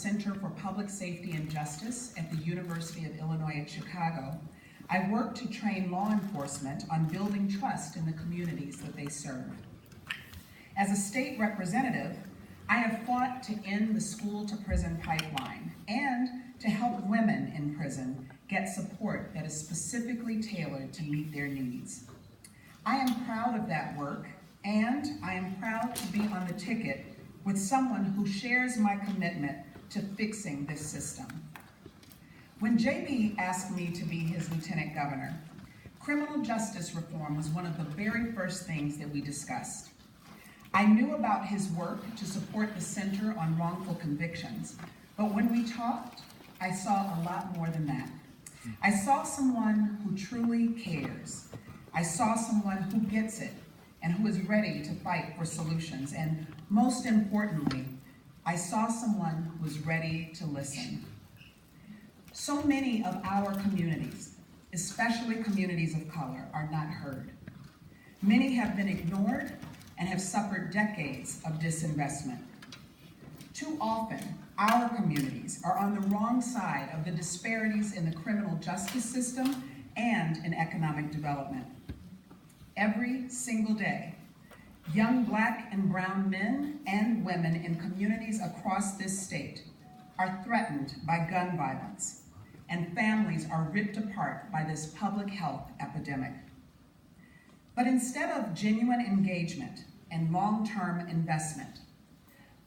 Center for Public Safety and Justice at the University of Illinois at Chicago, I work to train law enforcement on building trust in the communities that they serve. As a state representative, I have fought to end the school-to-prison pipeline and to help women in prison get support that is specifically tailored to meet their needs. I am proud of that work, and I am proud to be on the ticket with someone who shares my commitment to fixing this system. When JB asked me to be his lieutenant governor, criminal justice reform was one of the very first things that we discussed. I knew about his work to support the Center on Wrongful Convictions, but when we talked, I saw a lot more than that. I saw someone who truly cares. I saw someone who gets it and who is ready to fight for solutions. And most importantly, I saw someone who was ready to listen. So many of our communities, especially communities of color, are not heard. Many have been ignored and have suffered decades of disinvestment. Too often, our communities are on the wrong side of the disparities in the criminal justice system and in economic development. Every single day, young Black and brown men and women in communities across this state are threatened by gun violence, and families are ripped apart by this public health epidemic. But instead of genuine engagement and long-term investment,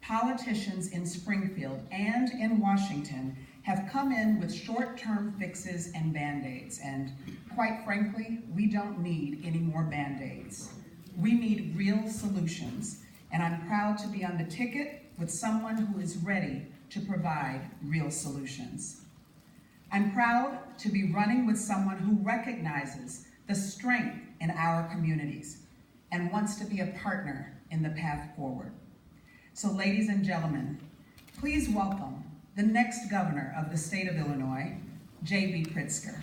politicians in Springfield and in Washington have come in with short-term fixes and Band-Aids, and quite frankly, we don't need any more Band-Aids. We need real solutions, and I'm proud to be on the ticket with someone who is ready to provide real solutions. I'm proud to be running with someone who recognizes the strength in our communities and wants to be a partner in the path forward. So ladies and gentlemen, please welcome the next governor of the state of Illinois, J.B. Pritzker.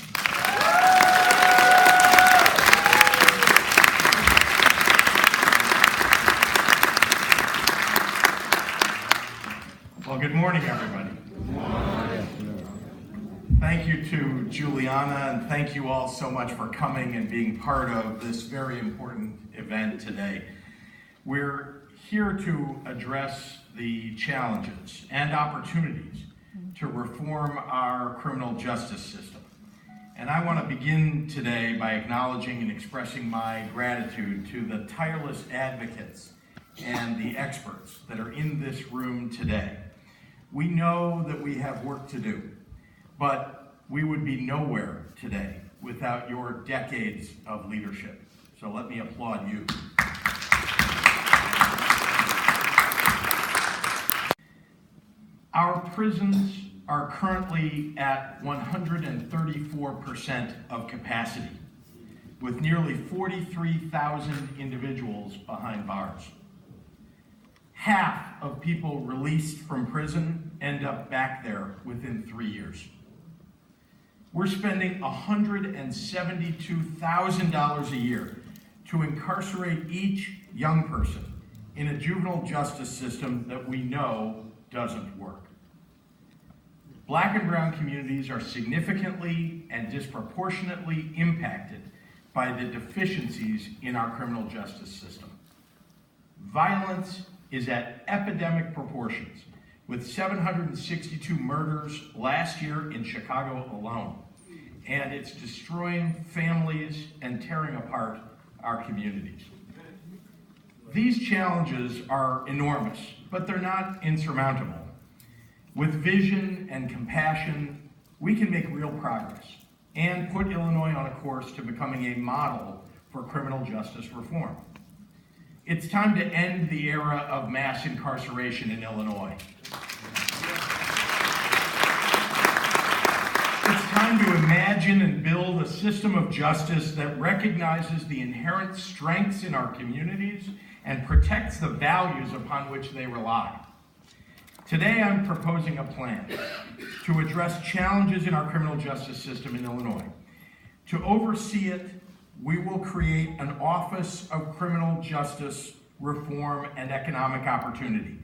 Well, good morning, everybody. Good morning. Thank you to Juliana, and thank you all so much for coming and being part of this very important event today. We're here to address the challenges and opportunities to reform our criminal justice system. And I want to begin today by acknowledging and expressing my gratitude to the tireless advocates and the experts that are in this room today. We know that we have work to do, but we would be nowhere today without your decades of leadership. So let me applaud you. Our prisons are currently at 134% of capacity, with nearly 43,000 individuals behind bars. Half of people released from prison end up back there within 3 years. We're spending $172,000 a year to incarcerate each young person in a juvenile justice system that we know doesn't work. Black and brown communities are significantly and disproportionately impacted by the deficiencies in our criminal justice system. Violence is at epidemic proportions, with 762 murders last year in Chicago alone, and it's destroying families and tearing apart our communities. These challenges are enormous, but they're not insurmountable. With vision and compassion, we can make real progress and put Illinois on a course to becoming a model for criminal justice reform. It's time to end the era of mass incarceration in Illinois. It's time to imagine and build a system of justice that recognizes the inherent strengths in our communities and protects the values upon which they rely. Today, I'm proposing a plan to address challenges in our criminal justice system in Illinois. To oversee it, we will create an Office of Criminal Justice Reform and Economic Opportunity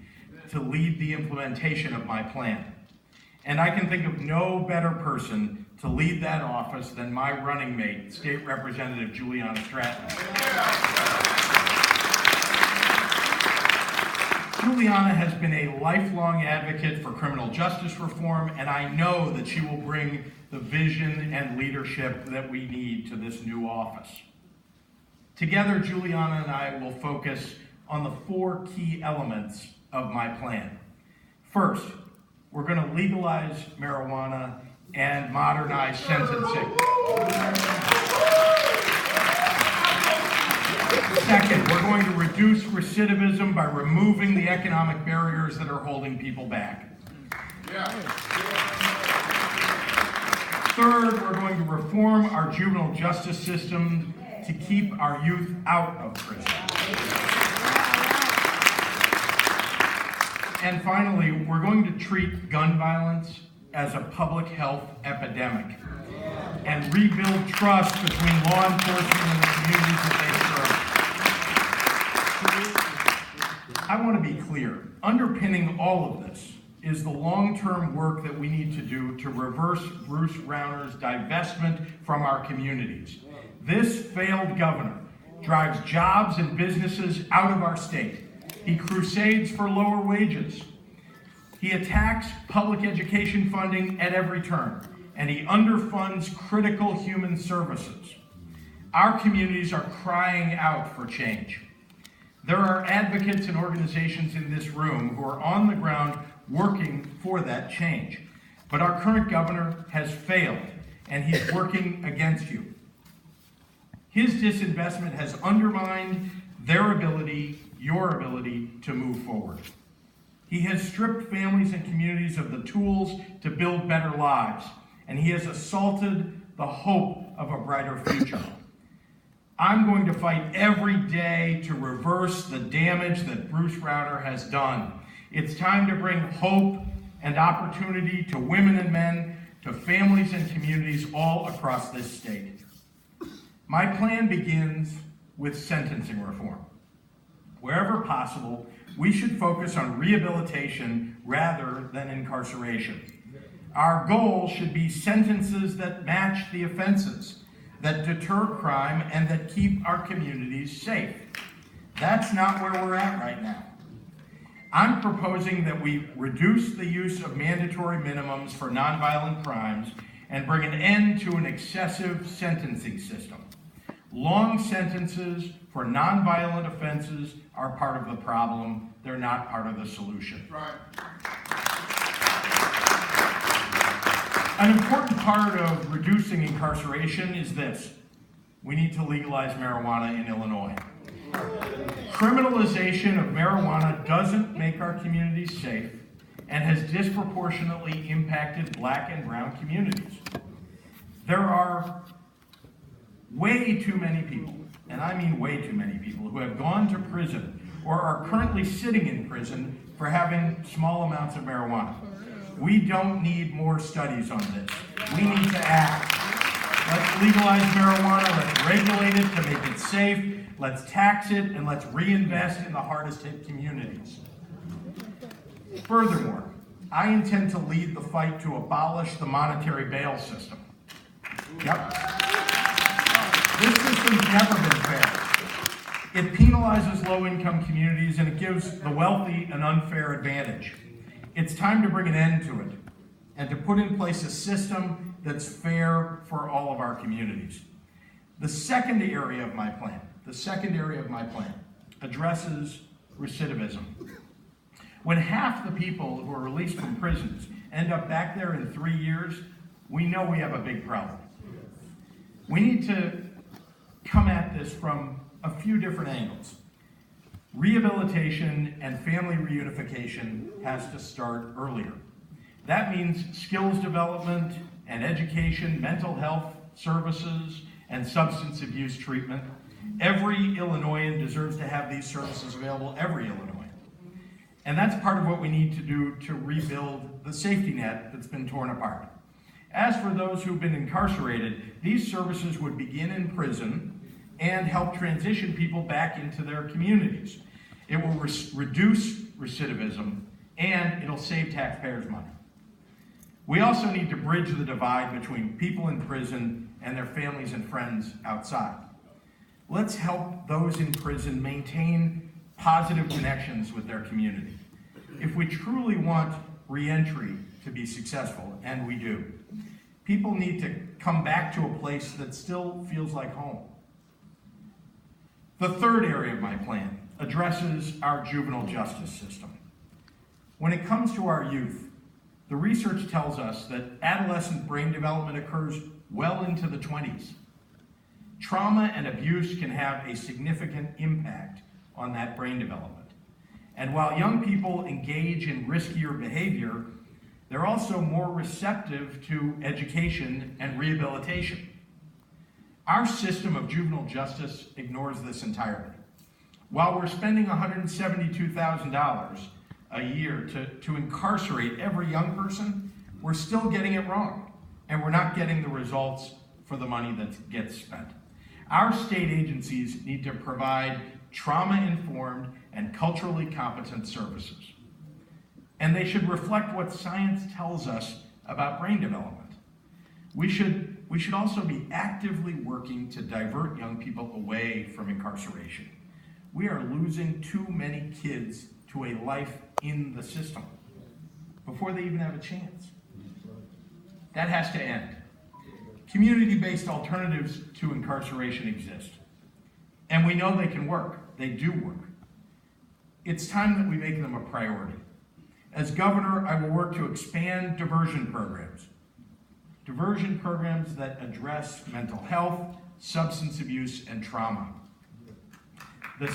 to lead the implementation of my plan. And I can think of no better person to lead that office than my running mate, State Representative Juliana Stratton. Juliana has been a lifelong advocate for criminal justice reform, and I know that she will bring the vision and leadership that we need to this new office. Together, Juliana and I will focus on the 4 key elements of my plan. First, we're going to legalize marijuana and modernize sentencing. Second, we're going to reduce recidivism by removing the economic barriers that are holding people back. Third, we're going to reform our juvenile justice system to keep our youth out of prison. And finally, we're going to treat gun violence as a public health epidemic and rebuild trust between law enforcement and the communities that they serve. I want to be clear, underpinning all of this is the long-term work that we need to do to reverse Bruce Rauner's divestment from our communities. This failed governor drives jobs and businesses out of our state. He crusades for lower wages. He attacks public education funding at every turn, and he underfunds critical human services. Our communities are crying out for change. There are advocates and organizations in this room who are on the ground working for that change. But our current governor has failed, and he's working against you. His disinvestment has undermined their ability, your ability, to move forward. He has stripped families and communities of the tools to build better lives, and he has assaulted the hope of a brighter future. I'm going to fight every day to reverse the damage that Bruce Rauner has done. It's time to bring hope and opportunity to women and men, to families and communities all across this state. My plan begins with sentencing reform. Wherever possible, we should focus on rehabilitation rather than incarceration. Our goal should be sentences that match the offenses, that deter crime, and that keep our communities safe. That's not where we're at right now. I'm proposing that we reduce the use of mandatory minimums for nonviolent crimes and bring an end to an excessive sentencing system. Long sentences for nonviolent offenses are part of the problem. They're not part of the solution. Right. An important part of reducing incarceration is this. We need to legalize marijuana in Illinois. Criminalization of marijuana doesn't make our communities safe and has disproportionately impacted Black and brown communities. There are way too many people, and I mean way too many people, who have gone to prison or are currently sitting in prison for having small amounts of marijuana. We don't need more studies on this. We need to act. Let's legalize marijuana, let's regulate it to make it safe, let's tax it, and let's reinvest in the hardest hit communities. Furthermore, I intend to lead the fight to abolish the monetary bail system. Yep. This system's never been fair. It penalizes low-income communities and it gives the wealthy an unfair advantage. It's time to bring an end to it and to put in place a system that's fair for all of our communities. The second area of my plan addresses recidivism. When half the people who are released from prisons end up back there in 3 years, we know we have a big problem. We need to come at this from a few different angles. Rehabilitation and family reunification has to start earlier. That means skills development and education, mental health services, and substance abuse treatment. Every Illinoisan deserves to have these services available, every Illinoisan. And that's part of what we need to do to rebuild the safety net that's been torn apart. As for those who've been incarcerated, these services would begin in prison and help transition people back into their communities. It will reduce recidivism and it'll save taxpayers money. We also need to bridge the divide between people in prison and their families and friends outside. Let's help those in prison maintain positive connections with their community. If we truly want reentry to be successful, and we do, people need to come back to a place that still feels like home. The third area of my plan addresses our juvenile justice system. When it comes to our youth, the research tells us that adolescent brain development occurs well into the 20s. Trauma and abuse can have a significant impact on that brain development. And while young people engage in riskier behavior, they're also more receptive to education and rehabilitation. Our system of juvenile justice ignores this entirely. While we're spending $172,000 a year to incarcerate every young person, we're still getting it wrong, and we're not getting the results for the money that gets spent. Our state agencies need to provide trauma-informed and culturally competent services. And they should reflect what science tells us about brain development. We should also be actively working to divert young people away from incarceration. We are losing too many kids to a life in the system before they even have a chance. That has to end. Community-based alternatives to incarceration exist. And we know they can work. They do work. It's time that we make them a priority. As governor, I will work to expand diversion programs that address mental health, substance abuse, and trauma. The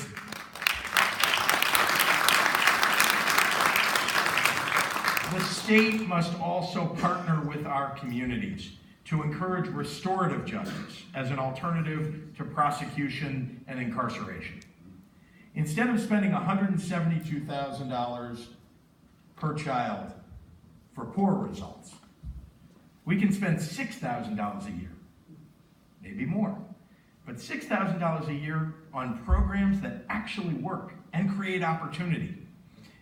state must also partner with our communities to encourage restorative justice as an alternative to prosecution and incarceration. Instead of spending $172,000 per child for poor results, we can spend $6,000 a year, maybe more, but $6,000 a year on programs that actually work and create opportunity.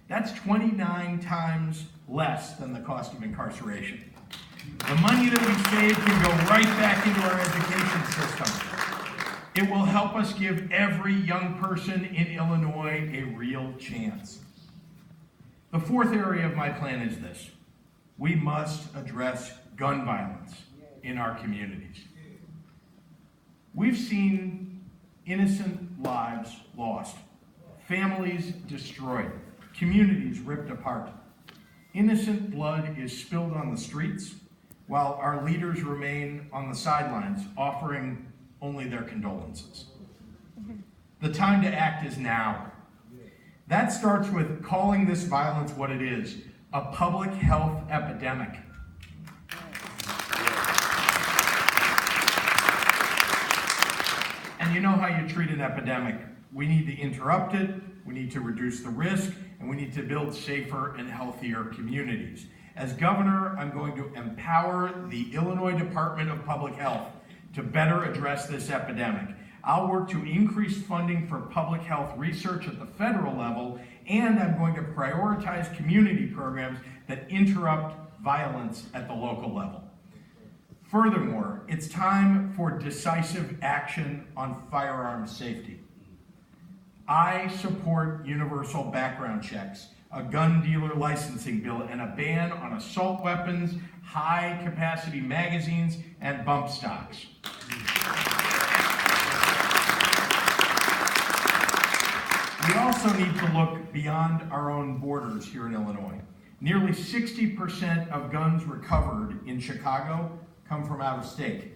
That's 29 times less than the cost of incarceration. The money that we save can go right back into our education system. It will help us give every young person in Illinois a real chance. The fourth area of my plan is this. We must address gun violence in our communities. We've seen innocent lives lost, families destroyed, communities ripped apart. Innocent blood is spilled on the streets, while our leaders remain on the sidelines, offering only their condolences. The time to act is now. That starts with calling this violence what it is, a public health epidemic. And you know how you treat an epidemic. We need to interrupt it, we need to reduce the risk, and we need to build safer and healthier communities. As governor, I'm going to empower the Illinois Department of Public Health to better address this epidemic. I'll work to increase funding for public health research at the federal level, and I'm going to prioritize community programs that interrupt violence at the local level. Furthermore, it's time for decisive action on firearms safety. I support universal background checks, a gun dealer licensing bill, and a ban on assault weapons, high-capacity magazines, and bump stocks. We also need to look beyond our own borders here in Illinois. Nearly 60% of guns recovered in Chicago come from out of state.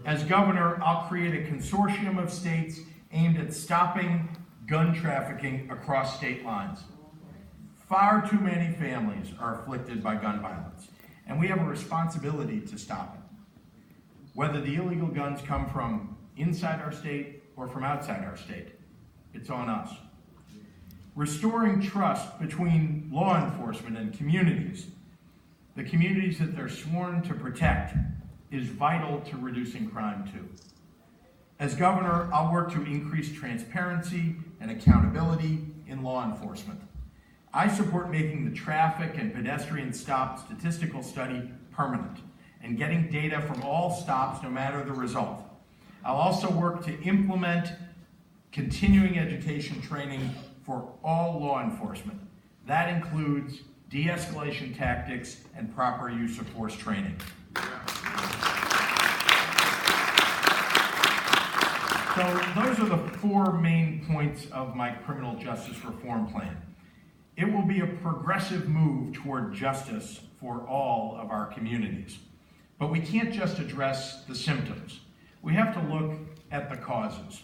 As governor, I'll create a consortium of states aimed at stopping gun trafficking across state lines. Far too many families are afflicted by gun violence, and we have a responsibility to stop it. Whether the illegal guns come from inside our state or from outside our state, it's on us. Restoring trust between law enforcement and communities, the communities that they're sworn to protect, is vital to reducing crime too. As governor, I'll work to increase transparency and accountability in law enforcement. I support making the traffic and pedestrian stop statistical study permanent and getting data from all stops no matter the result. I'll also work to implement continuing education training for all law enforcement. That includes de-escalation tactics and proper use of force training. So those are the 4 main points of my criminal justice reform plan. It will be a progressive move toward justice for all of our communities. But we can't just address the symptoms. We have to look at the causes.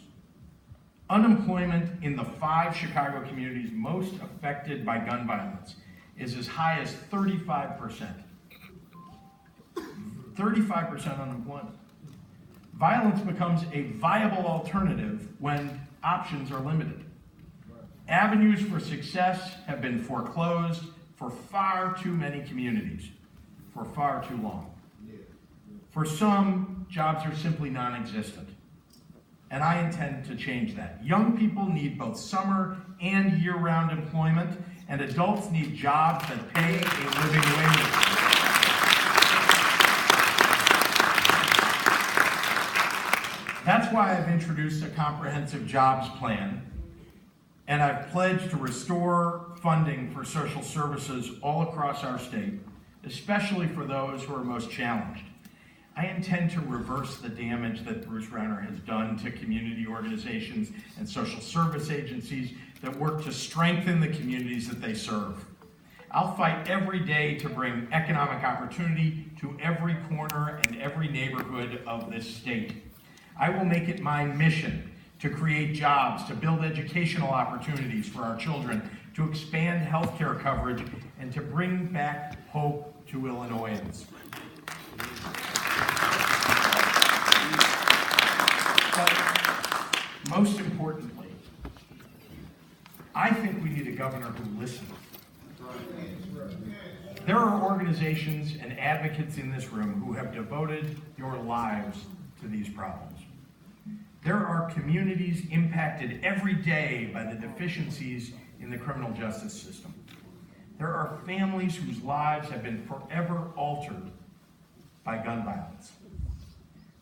Unemployment in the 5 Chicago communities most affected by gun violence is as high as 35%. 35% unemployment. Violence becomes a viable alternative when options are limited. Avenues for success have been foreclosed for far too many communities, for far too long. For some, jobs are simply non-existent, and I intend to change that. Young people need both summer and year-round employment, and adults need jobs that pay a living wage. That's why I've introduced a comprehensive jobs plan, and I've pledged to restore funding for social services all across our state, especially for those who are most challenged. I intend to reverse the damage that Bruce Rauner has done to community organizations and social service agencies that work to strengthen the communities that they serve. I'll fight every day to bring economic opportunity to every corner and every neighborhood of this state. I will make it my mission to create jobs, to build educational opportunities for our children, to expand healthcare coverage, and to bring back hope to Illinoisans. But most importantly, I think we need a governor who listens. There are organizations and advocates in this room who have devoted your lives to these problems. There are communities impacted every day by the deficiencies in the criminal justice system. There are families whose lives have been forever altered by gun violence.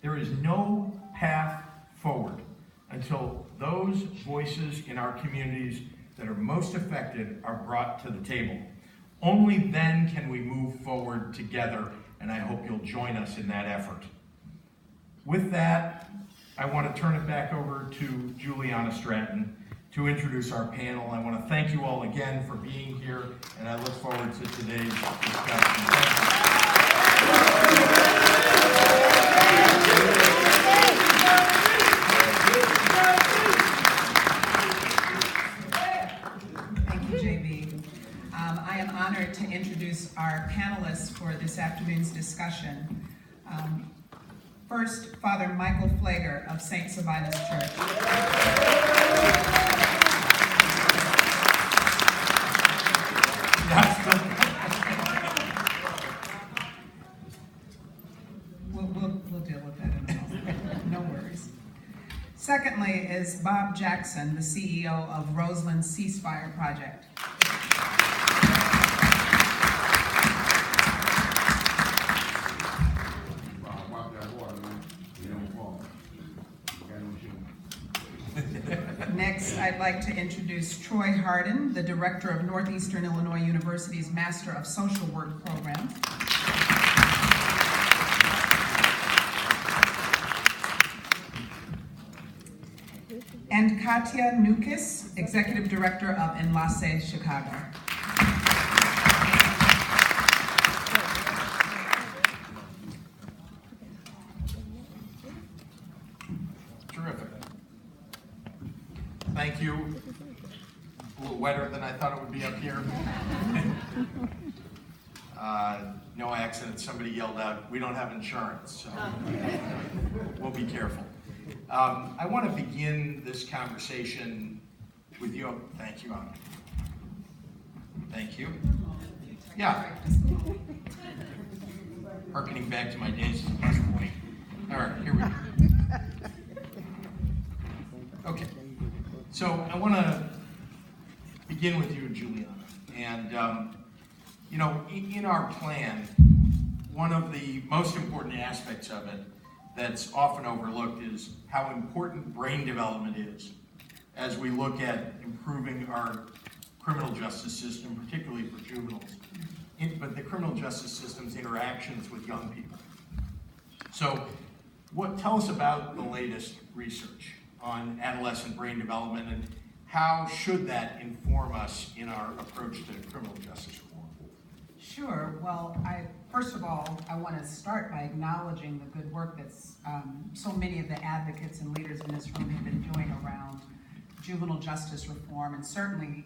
There is no path forward until those voices in our communities that are most affected are brought to the table. Only then can we move forward together, and I hope you'll join us in that effort. With that, I want to turn it back over to Juliana Stratton to introduce our panel. I want to thank you all again for being here, and I look forward to today's discussion. Thank you, JB. I am honored to introduce our panelists for this afternoon's discussion. First, Father Michael Flager of St. Sabina's Church. We'll deal with that in a moment. No worries. Secondly is Bob Jackson, the CEO of Roseland Ceasefire Project. Next, I'd like to introduce Troy Hardin, the director of Northeastern Illinois University's Master of Social Work program. And Katya Nukis, executive director of Enlace Chicago. Terrific. Thank you. A little wetter than I thought it would be up here. No accident, somebody yelled out, "We don't have insurance," so we'll be careful. I want to begin this conversation with you. Thank you, Anna. Thank you. Yeah. Harkening back to my days as a busboy. All right, here we go. Okay. So I want to begin with you, Juliana, And, you know, in our plan, one of the most important aspects of it that's often overlooked is how important brain development is as we look at improving our criminal justice system, particularly for juveniles, but the criminal justice system's interactions with young people. So, tell us about the latest research on adolescent brain development, and how should that inform us in our approach to criminal justice reform? Sure. Well, first of all, I want to start by acknowledging the good work that's so many of the advocates and leaders in this room have been doing around juvenile justice reform, and certainly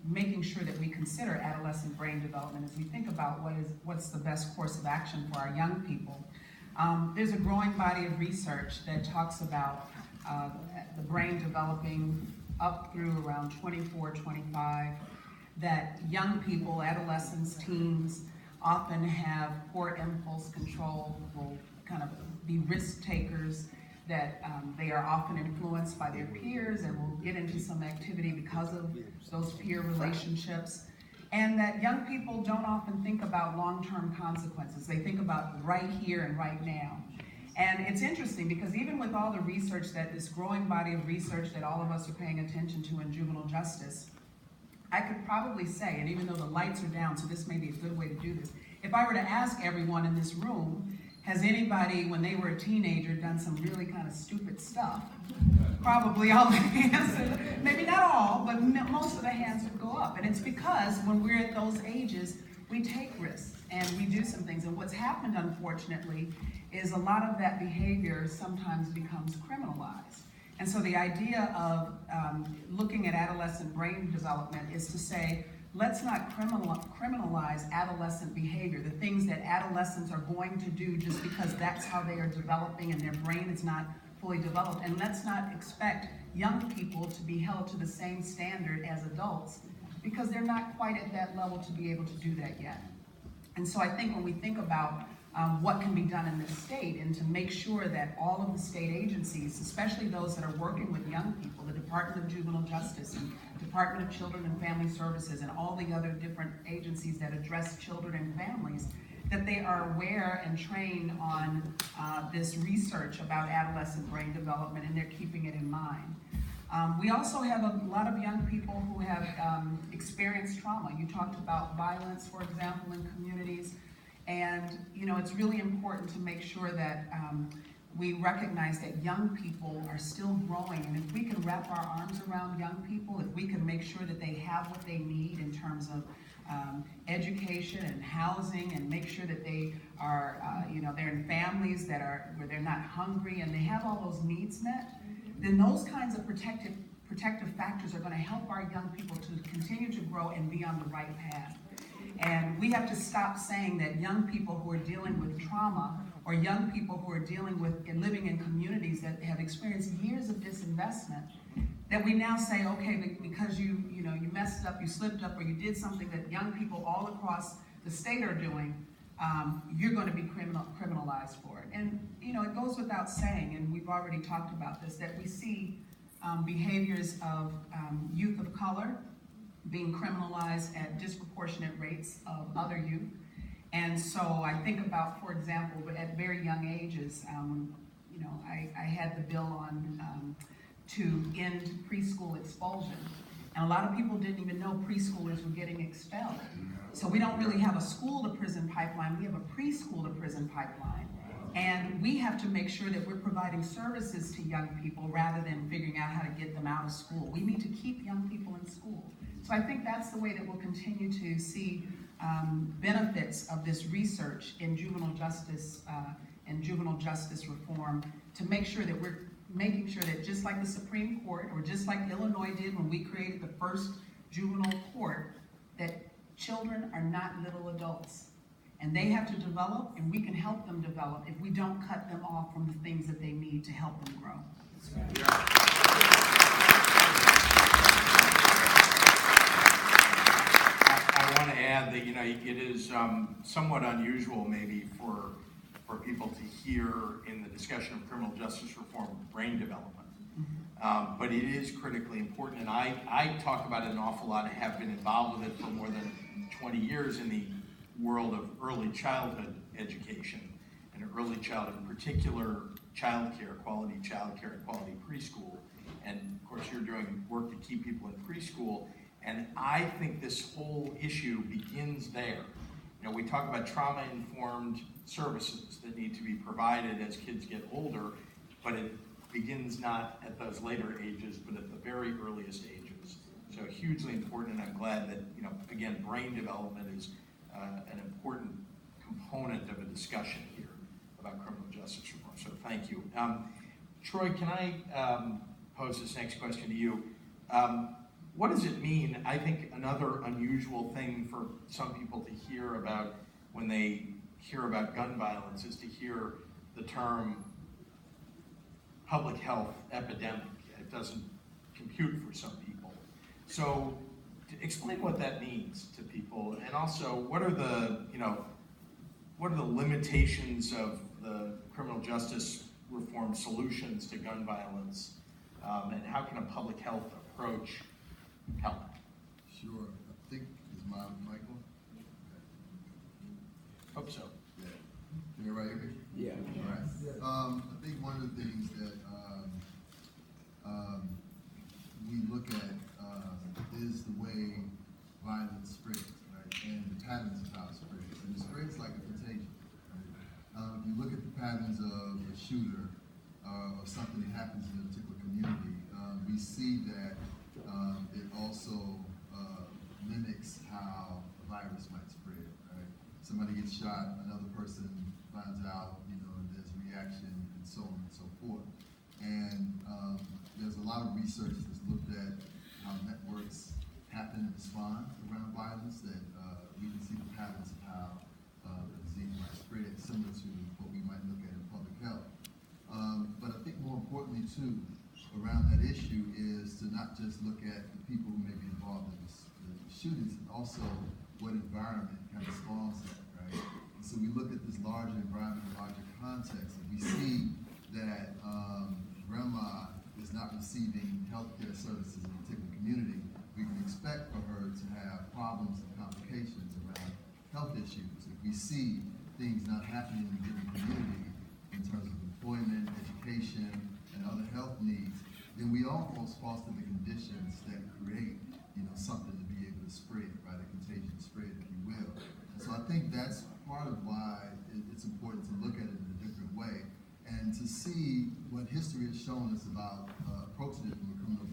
making sure that we consider adolescent brain development as we think about what's the best course of action for our young people. There's a growing body of research that talks about the brain developing up through around 24, 25, that young people, adolescents, teens, often have poor impulse control, will kind of be risk takers, that they are often influenced by their peers and will get into some activity because of those peer relationships. And that young people don't often think about long-term consequences. They think about right here and right now. And it's interesting because even with all the research, this growing body of research that all of us are paying attention to in juvenile justice, I could probably say, and even though the lights are down, so this may be a good way to do this, if I were to ask everyone in this room, has anybody, when they were a teenager, done some really kind of stupid stuff? Probably all the hands, maybe not all, but most of the hands would go up. And it's because when we're at those ages, we take risks and we do some things. And what's happened, unfortunately, is a lot of that behavior sometimes becomes criminalized. And so the idea of looking at adolescent brain development is to say, let's not criminalize adolescent behavior, the things that adolescents are going to do just because that's how they are developing and their brain is not fully developed. And let's not expect young people to be held to the same standard as adults because they're not quite at that level to be able to do that yet. And so I think when we think about what can be done in this state, and to make sure that all of the state agencies, especially those that are working with young people, the Department of Juvenile Justice and Department of Children and Family Services and all the other different agencies that address children and families, that they are aware and trained on this research about adolescent brain development, and they're keeping it in mind. We also have a lot of young people who have experienced trauma. You talked about violence, for example, in communities. And, you know, it's really important to make sure that we recognize that young people are still growing. And if we can wrap our arms around young people, if we can make sure that they have what they need in terms of education and housing, and make sure that they are, you know, they're in families that are where they're not hungry and they have all those needs met, then those kinds of protective factors are going to help our young people to continue to grow and be on the right path. And we have to stop saying that young people who are dealing with trauma, or young people who are dealing with and living in communities that have experienced years of disinvestment, that we now say, okay, because you messed up, you slipped up, or you did something that young people all across the state are doing, you're going to be criminalized for it. And you know, it goes without saying, and we've already talked about this, that we see behaviors of youth of color being criminalized at disproportionate rates of other youth. And so I think about, for example, at very young ages, you know, I had the bill on to end preschool expulsion. And a lot of people didn't even know preschoolers were getting expelled. So we don't really have a school to prison pipeline, we have a preschool to prison pipeline. And we have to make sure that we're providing services to young people rather than figuring out how to get them out of school. We need to keep young people in school. So I think that's the way that we'll continue to see benefits of this research in juvenile justice and juvenile justice reform, to make sure that we're making sure that, just like the Supreme Court, or just like Illinois did when we created the first juvenile court, that children are not little adults. And they have to develop, and we can help them develop if we don't cut them off from the things that they need to help them grow. I want to add that, you know, it is somewhat unusual maybe for people to hear in the discussion of criminal justice reform brain development. But it is critically important, and I talk about it an awful lot. I have been involved with it for more than 20 years in the world of early childhood education, and early childhood, in particular, quality childcare, and quality preschool. And of course, you're doing work to keep people in preschool, and I think this whole issue begins there. You know, we talk about trauma-informed services that need to be provided as kids get older, but it begins not at those later ages, but at the very earliest ages. So hugely important, and I'm glad that, you know, again, brain development is an important component of a discussion here about criminal justice reform. So thank you. Troy, can I pose this next question to you? What does it mean? I think another unusual thing for some people to hear about when they hear about gun violence is to hear the term public health epidemic. It doesn't compute for some people. So explain what that means to people, and also what are the, you know, what are the limitations of the criminal justice reform solutions to gun violence, and how can a public health approach help? Sure. I think, is my mic on? Hope so. Yeah. Can everybody hear me? Yeah. All right. I think one of the things that we look at is the way violence spreads, right? And the patterns of how it spreads. And it spreads like a contagion, right? If you look at the patterns of a shooter or something that happens in a particular community, we see that it also mimics how a virus might spread, right? Somebody gets shot, another person finds out, you know, and there's a reaction, and so on and so forth. And there's a lot of research that's looked at how networks happen and respond around violence, that we can see the patterns of how the disease might spread, similar to what we might look at in public health. But I think more importantly, too, around that issue is to not just look at the people who may be involved in the shootings, but also what environment kind of spawns that, right? And so we look at this larger environment, larger context, and we see that grandma is not receiving healthcare services in a particular community. We can expect for her to have problems and complications around health issues. If we see things not happening in a given community in terms of employment, education, and other health needs, then we almost foster the conditions that create, you know, something to be able to spread, right? A contagion spread, if you will. And so I think that's part of why it's important to look at it in a different way and to see what history has shown us about approaching it from a criminal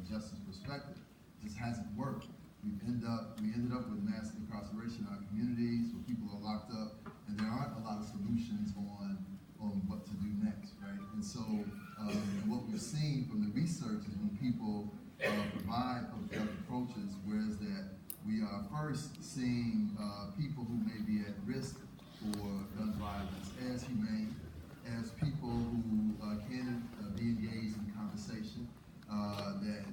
justice perspective. It just hasn't worked. We ended up with mass incarceration in our communities where people are locked up, and there aren't a lot of solutions on what to do next, right? And so what we've seen from the research is when people provide public health approaches, whereas that we are first seeing people who may be at risk for gun violence as humane, as people who can be engaged in conversation, that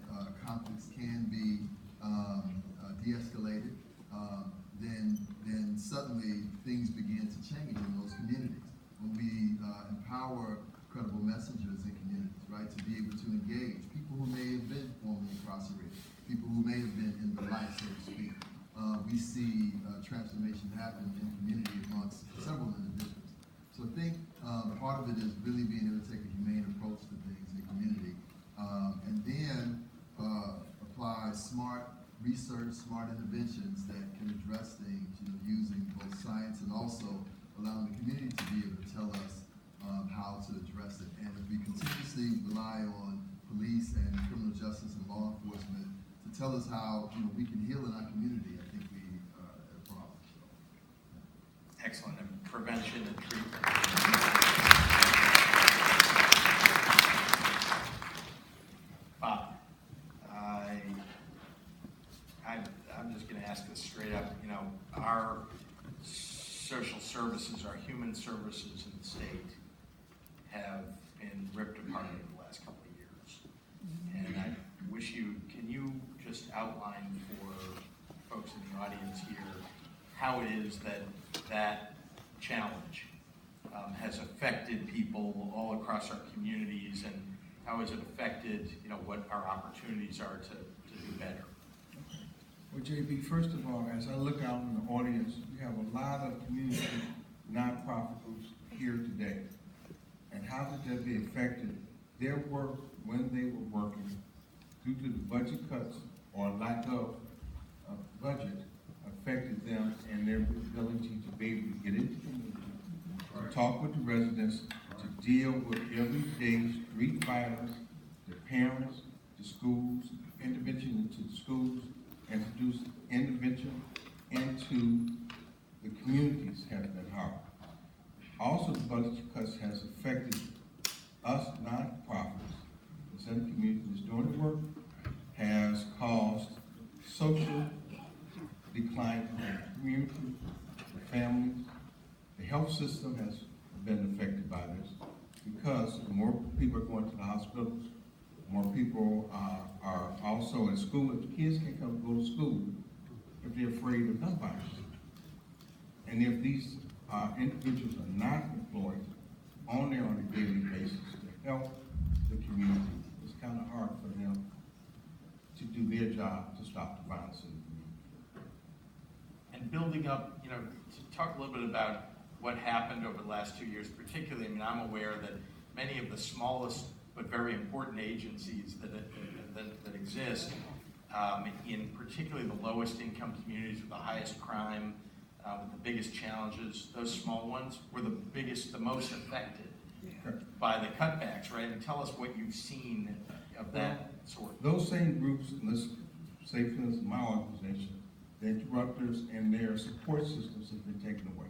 conflicts can be de-escalated, then suddenly things begin to change in those communities. When we empower credible messengers in communities, right, to be able to engage people who may have been formerly incarcerated, people who may have been in the light, so to speak, we see transformation happen in community amongst several individuals. So I think part of it is really being able to take a humane approach to things in the community, and then apply smart research, smart interventions that can address things, you know, using both science and also allowing the community to be able to tell us how to address it. And if we continuously rely on police and criminal justice and law enforcement to tell us how, you know, we can heal in our community, I think we are at a problem. So, Excellent. And prevention and treatment. Bob, I'm just going to ask this straight up. You know, our social services, our human services in the state have been ripped apart over the last couple of years. And I wish can you just outline for folks in the audience here how it is that challenge has affected people all across our communities, how has it affected, what our opportunities are to do better? Well, JB, first of all, as I look out in the audience, we have a lot of community nonprofit groups here today. And how did that be affected? Their work, when they were working, due to the budget cuts or lack of budget, affected them and their ability to be able to get into the community, to talk with the residents, to deal with everyday street violence, the parents, the schools, intervention into the schools, and to do intervention into the communities has been hard. Also, the budget cuts has affected us nonprofits. The Senate community that's doing the work has caused social decline in the community, the families. The health system has been affected by this because more people are going to the hospitals, more people are also in school. If the kids can't go to school if they're afraid of gun violence. And if these individuals are not employed on a daily basis to help the community, it's kind of hard for them to do their job to stop the violence in the community. And building up, to talk a little bit about what happened over the last 2 years, particularly, I'm aware that many of the smallest but very important agencies that exist, in particularly the lowest income communities with the highest crime, with the biggest challenges, those small ones were the most affected by the cutbacks, right? And tell us what you've seen of that sort. Those same groups, let's say for instance, my organization, the interrupters and their support systems have been taken away.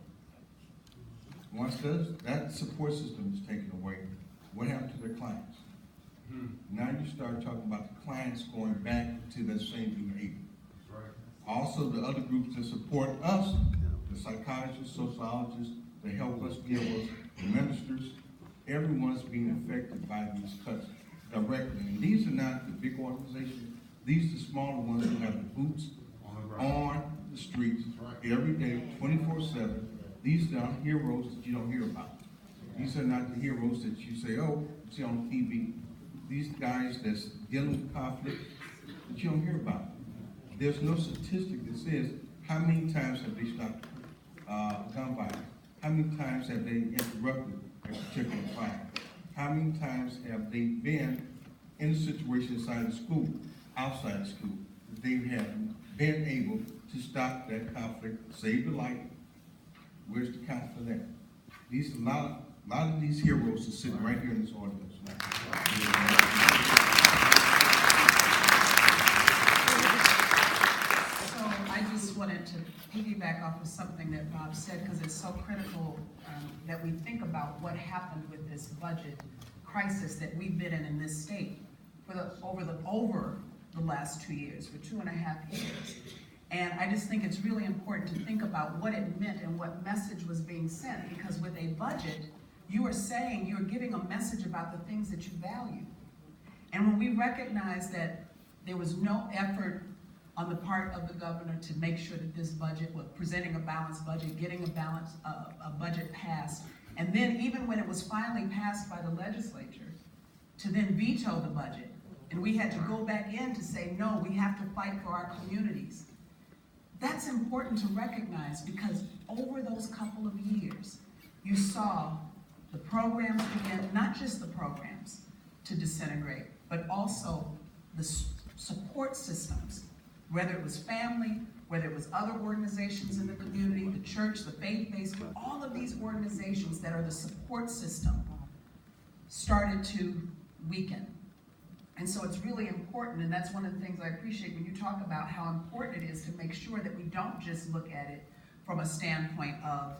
Once that support system is taken away, what happened to their clients? Now you start talking about the clients going back to that same behavior. Also, the other groups that support us, the psychiatrists, sociologists, that help us deal with the ministers, everyone's being affected by these cuts directly. And these are not the big organizations. These are the smaller ones who have the boots on the streets every day, 24/7. These are not heroes that you don't hear about. These are not the heroes that you say, oh, you see on TV. These guys that's dealing with conflict that you don't hear about. There's no statistic that says how many times have they stopped gun violence? How many times have they interrupted a particular fight? How many times have they been in a situation inside the school, outside the school, that they have been able to stop that conflict, save the life? Where's the count for that? These a lot of these heroes are sitting right here in this audience. I just wanted to piggyback off of something that Bob said, because it's so critical that we think about what happened with this budget crisis that we've been in this state for over the last 2 years, for 2.5 years. And I just think it's really important to think about what it meant and what message was being sent, because with a budget, you are saying, you're giving a message about the things that you value. And when we recognize that there was no effort on the part of the governor to make sure that this budget was presenting a balanced budget, getting a budget passed, and then even when it was finally passed by the legislature, to then veto the budget, and we had to go back in to say, no, we have to fight for our communities. That's important to recognize, because over those couple of years, you saw the programs begin, not just the programs, to disintegrate, but also the support systems, whether it was family, whether it was other organizations in the community, the church, the faith-based, all of these organizations that are the support system started to weaken. And so it's really important, and that's one of the things I appreciate when you talk about how important it is to make sure that we don't just look at it from a standpoint of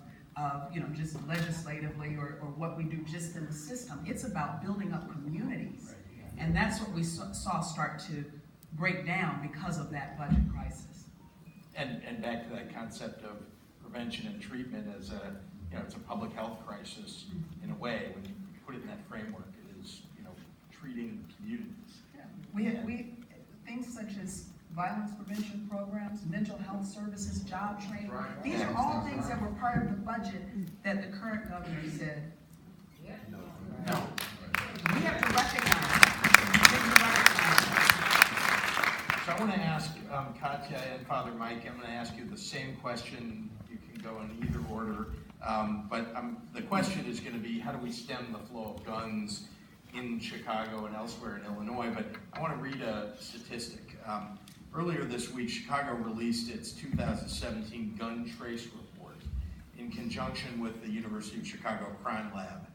just legislatively or what we do just in the system. It's about building up communities. And that's what we saw start to break down because of that budget crisis. And back to that concept of prevention and treatment as it's a public health crisis in a way. When you put it in that framework, it is, treating communities. Yeah. We things such as violence prevention programs, mental health services, job training. Right. These are all things that were part of the budget that the current governor said, no. We have to recognize want to ask Katya and Father Mike, I'm going to ask you the same question. You can go in either order. The question is going to be, how do we stem the flow of guns in Chicago and elsewhere in Illinois? But I want to read a statistic. Earlier this week, Chicago released its 2017 Gun Trace Report in conjunction with the University of Chicago Crime Lab.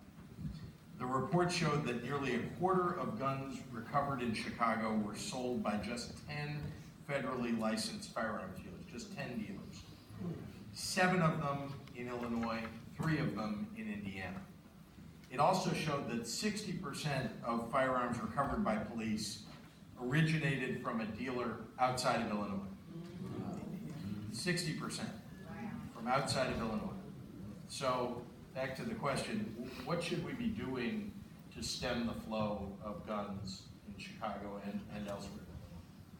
The report showed that nearly a quarter of guns recovered in Chicago were sold by just 10 federally licensed firearms dealers, just 10 dealers. 7 of them in Illinois, 3 of them in Indiana. It also showed that 60% of firearms recovered by police originated from a dealer outside of Illinois. 60% from outside of Illinois. So, back to the question, what should we be doing to stem the flow of guns in Chicago and elsewhere?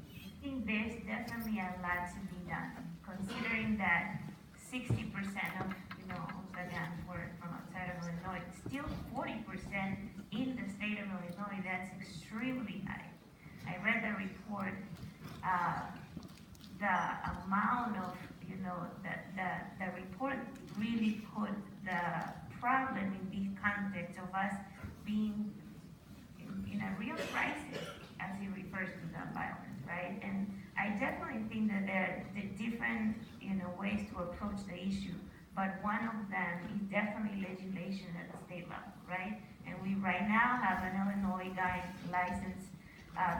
I think there's definitely a lot to be done, considering that 60% of the guns were from outside of Illinois. Still 40% in the state of Illinois. That's extremely high. I read the report. The amount of the report really put the problem in the context of us being in a real crisis, as he refers to gun violence, right? And I definitely think that there are different ways to approach the issue, but one of them is definitely legislation at the state level, right? And we right now have an Illinois gun license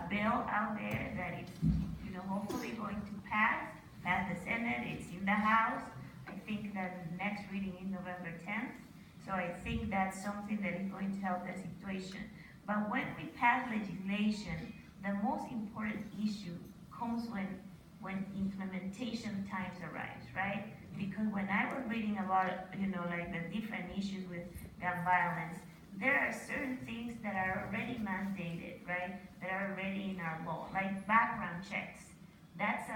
bill out there that is hopefully going to pass the Senate. It's in the House. I think that the next reading is November 10th. So I think that's something that is going to help the situation. But when we pass legislation, the most important issue comes when implementation times arise, right? Because when I was reading about, like the different issues with gun violence, there are certain things that are already mandated, right? That are already in our law, like background checks. That's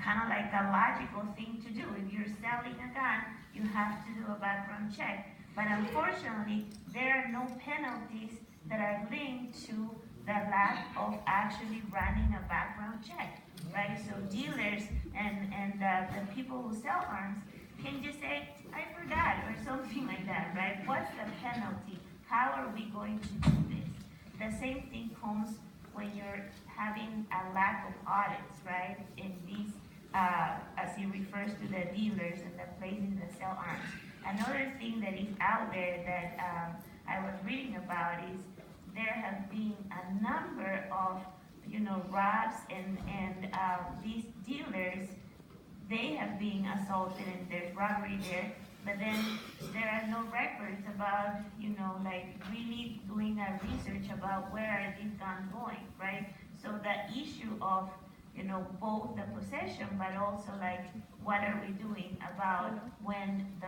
kind of like a logical thing to do. If you're selling a gun, you have to do a background check. But unfortunately, there are no penalties that are linked to the lack of actually running a background check, right? So dealers and the people who sell arms can just say, I forgot, or something like that, right? What's the penalty? How are we going to do this? The same thing comes when you're having a lack of audits, right? In these, as he refers to the dealers and the places that sell arms. Another thing that is out there that I was reading about is there have been a number of, robs and these dealers, they have been assaulted and there's robbery there, but then there are no records about, like really doing a research about where are these guns going, right? So the issue of, both the possession, but also like, what are we doing about when the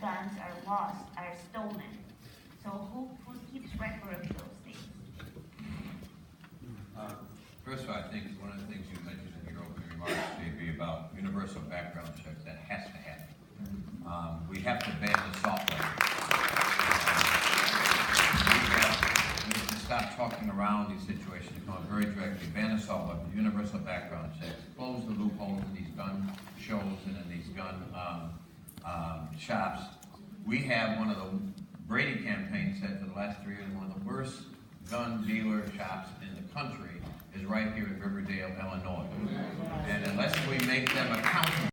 guns are lost, are stolen? So who keeps record of those things? First of all, I think one of the things you mentioned in your opening remarks, JB, about universal background checks, that has to happen. We have to ban the software. We have to stop talking around these situations, come up very directly, ban the software, universal background checks, close the loopholes in these gun shows and in these gun shops. We have one of the Brady campaign said for the last 3 years, one of the worst gun dealer shops in the country is right here in Riverdale, Illinois. And unless we make them accountable